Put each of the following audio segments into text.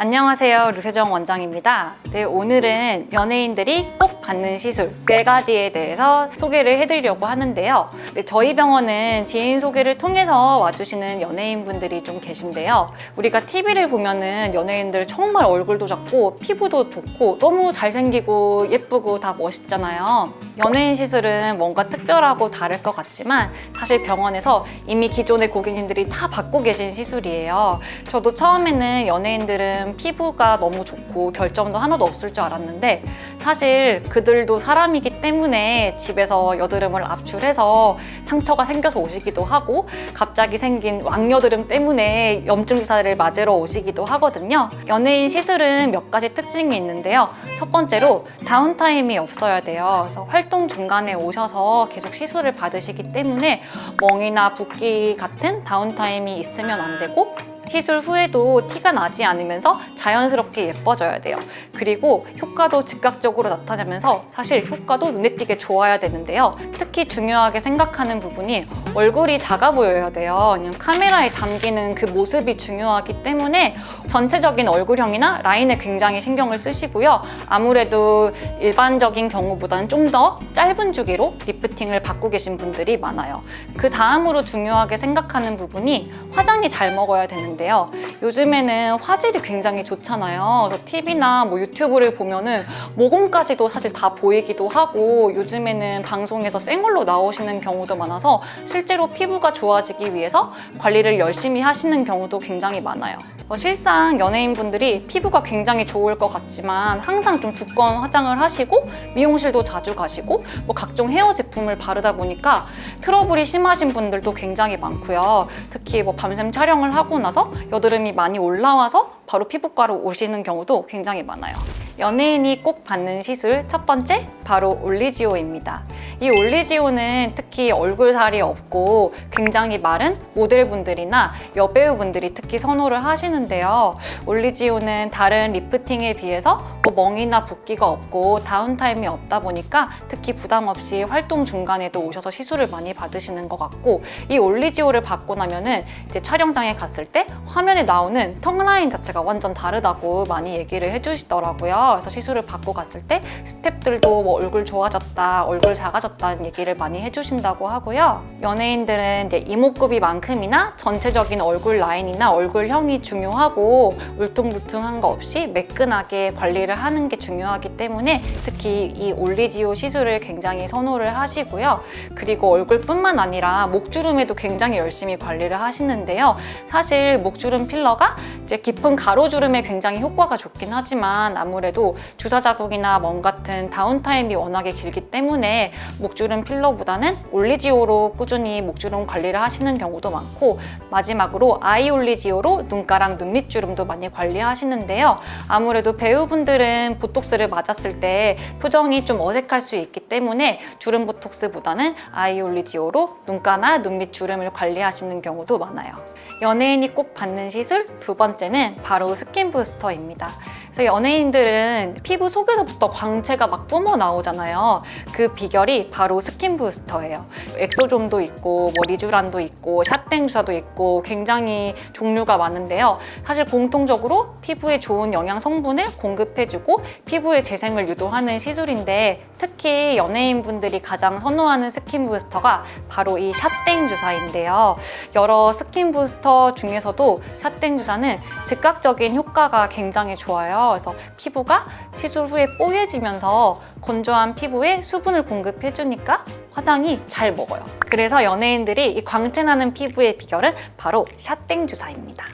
안녕하세요, 류세정 원장입니다. 네, 오늘은 연예인들이 꼭 받는 시술 4가지에 대해서 소개를 해드리려고 하는데요. 네, 저희 병원은 지인 소개를 통해서 와주시는 연예인분들이 좀 계신데요. 우리가 TV를 보면은 연예인들 정말 얼굴도 작고 피부도 좋고 너무 잘생기고 예쁘고 다 멋있잖아요. 연예인 시술은 뭔가 특별하고 다를 것 같지만 사실 병원에서 이미 기존의 고객님들이 다 받고 계신 시술이에요. 저도 처음에는 연예인들은 피부가 너무 좋고 결점도 하나도 없을 줄 알았는데 사실 그들도 사람이기 때문에 집에서 여드름을 압출해서 상처가 생겨서 오시기도 하고 갑자기 생긴 왕여드름 때문에 염증 주사를 맞으러 오시기도 하거든요. 연예인 시술은 몇 가지 특징이 있는데요. 첫 번째로 다운타임이 없어야 돼요. 그래서 활동 중간에 오셔서 계속 시술을 받으시기 때문에 멍이나 붓기 같은 다운타임이 있으면 안 되고 시술 후에도 티가 나지 않으면서 자연스럽게 예뻐져야 돼요. 그리고 효과도 즉각적으로 나타나면서 사실 효과도 눈에 띄게 좋아야 되는데요. 특히 중요하게 생각하는 부분이 얼굴이 작아 보여야 돼요. 왜냐면 카메라에 담기는 그 모습이 중요하기 때문에 전체적인 얼굴형이나 라인에 굉장히 신경을 쓰시고요. 아무래도 일반적인 경우보다는 좀 더 짧은 주기로 리프팅을 받고 계신 분들이 많아요. 그 다음으로 중요하게 생각하는 부분이 화장이 잘 먹어야 되는데요. 요즘에는 화질이 굉장히 좋잖아요. 그래서 TV나 유튜브를 보면은 모공까지도 사실 다 보이기도 하고 요즘에는 방송에서 생얼로 나오시는 경우도 많아서 실제로 피부가 좋아지기 위해서 관리를 열심히 하시는 경우도 굉장히 많아요. 실상 연예인분들이 피부가 굉장히 좋을 것 같지만 항상 좀 두꺼운 화장을 하시고 미용실도 자주 가시고 각종 헤어 제품을 바르다 보니까 트러블이 심하신 분들도 굉장히 많고요. 특히 밤샘 촬영을 하고 나서 여드름이 많이 올라와서 바로 피부과로 오시는 경우도 굉장히 많아요. 연예인이 꼭 받는 시술 첫 번째, 바로 올리지오입니다. 이 올리지오는 특히 얼굴살이 없고 굉장히 마른 모델분들이나 여배우분들이 특히 선호를 하시는데요. 올리지오는 다른 리프팅에 비해서 멍이나 붓기가 없고 다운타임이 없다 보니까 특히 부담 없이 활동 중간에도 오셔서 시술을 많이 받으시는 것 같고 이 올리지오를 받고 나면은 이제 촬영장에 갔을 때 화면에 나오는 턱 라인 자체가 완전 다르다고 많이 얘기를 해주시더라고요. 그래서 시술을 받고 갔을 때 스태프들도 얼굴 좋아졌다, 얼굴 작아졌다는 얘기를 많이 해주신다고 하고요. 연예인들은 이제 이목구비만큼이나 전체적인 얼굴 라인이나 얼굴형이 중요하고 울퉁불퉁한 거 없이 매끈하게 관리를 하는 게 중요하기 때문에 특히 이 올리지오 시술을 굉장히 선호를 하시고요. 그리고 얼굴뿐만 아니라 목주름에도 굉장히 열심히 관리를 하시는데요. 사실 목주름 필러가 이제 깊은 가로주름에 굉장히 효과가 좋긴 하지만 아무래도 주사 자국이나 멍 같은 다운타임이 워낙에 길기 때문에 목주름 필러보다는 올리지오로 꾸준히 목주름 관리를 하시는 경우도 많고 마지막으로 아이 올리지오로 눈가랑 눈밑주름도 많이 관리하시는데요. 아무래도 배우분들은 보톡스를 맞았을 때 표정이 좀 어색할 수 있기 때문에 주름 보톡스보다는 아이 올리지오로 눈가나 눈밑주름을 관리하시는 경우도 많아요. 연예인이 꼭 받는 시술 두 번째는 바로 스킨 부스터입니다. 그래서 연예인들은 피부 속에서부터 광채가 막 뿜어 나오잖아요. 그 비결이 바로 스킨 부스터예요. 엑소좀도 있고 리쥬란도 있고 샷땡 주사도 있고 굉장히 종류가 많은데요. 사실 공통적으로 피부에 좋은 영양 성분을 공급해주고 피부의 재생을 유도하는 시술인데 특히 연예인분들이 가장 선호하는 스킨 부스터가 바로 이 샷땡 주사인데요. 여러 스킨 부스터 중에서도 샷땡 주사는 즉각적인 효과가 굉장히 좋아요. 그래서 피부가 시술 후에 뽀얘지면서 건조한 피부에 수분을 공급해주니까 화장이 잘 먹어요. 그래서 연예인들이 이 광채나는 피부의 비결은 바로 샷땡 주사입니다.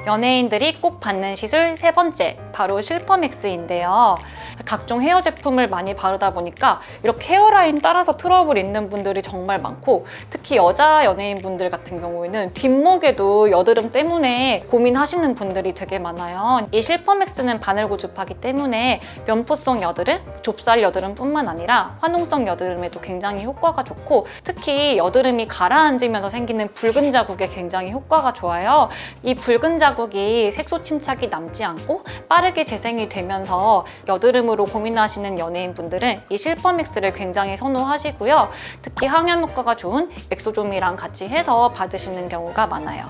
연예인들이 꼭 받는 시술 세 번째, 바로 실퍼맥스인데요. 각종 헤어 제품을 많이 바르다 보니까 이렇게 헤어라인 따라서 트러블 있는 분들이 정말 많고 특히 여자 연예인분들 같은 경우에는 뒷목에도 여드름 때문에 고민하시는 분들이 되게 많아요. 이 실퍼맥스는 바늘 고주파기 때문에 면포성 여드름, 좁쌀 여드름뿐만 아니라 화농성 여드름에도 굉장히 효과가 좋고 특히 여드름이 가라앉으면서 생기는 붉은 자국에 굉장히 효과가 좋아요. 이 붉은 자국이 색소 침착이 남지 않고 빠르게 재생이 되면서 여드름으로 고민하시는 연예인분들은 이 실퍼맥스를 굉장히 선호하시고요. 특히 항염 효과가 좋은 엑소좀이랑 같이 해서 받으시는 경우가 많아요.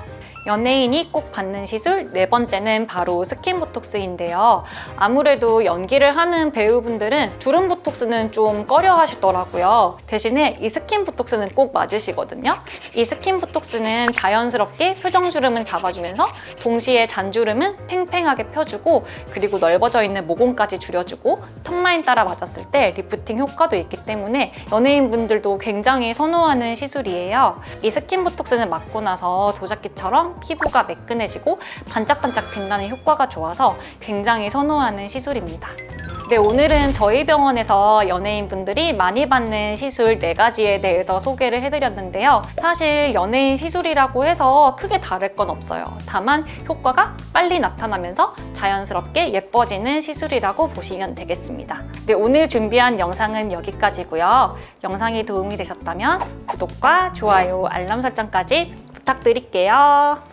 연예인이 꼭 받는 시술 네 번째는 바로 스킨 보톡스인데요. 아무래도 연기를 하는 배우분들은 주름 보톡스는 좀 꺼려 하시더라고요. 대신에 이 스킨 보톡스는 꼭 맞으시거든요. 이 스킨 보톡스는 자연스럽게 표정주름은 잡아주면서 동시에 잔주름은 팽팽하게 펴주고 그리고 넓어져 있는 모공까지 줄여주고 턱라인 따라 맞았을 때 리프팅 효과도 있기 때문에 연예인분들도 굉장히 선호하는 시술이에요. 이 스킨 보톡스는 맞고 나서 도자기처럼 피부가 매끈해지고 반짝반짝 빛나는 효과가 좋아서 굉장히 선호하는 시술입니다. 네, 오늘은 저희 병원에서 연예인분들이 많이 받는 시술 4가지에 대해서 소개를 해드렸는데요. 사실 연예인 시술이라고 해서 크게 다를 건 없어요. 다만 효과가 빨리 나타나면서 자연스럽게 예뻐지는 시술이라고 보시면 되겠습니다. 네, 오늘 준비한 영상은 여기까지고요. 영상이 도움이 되셨다면 구독과 좋아요, 알람 설정까지 부탁드릴게요.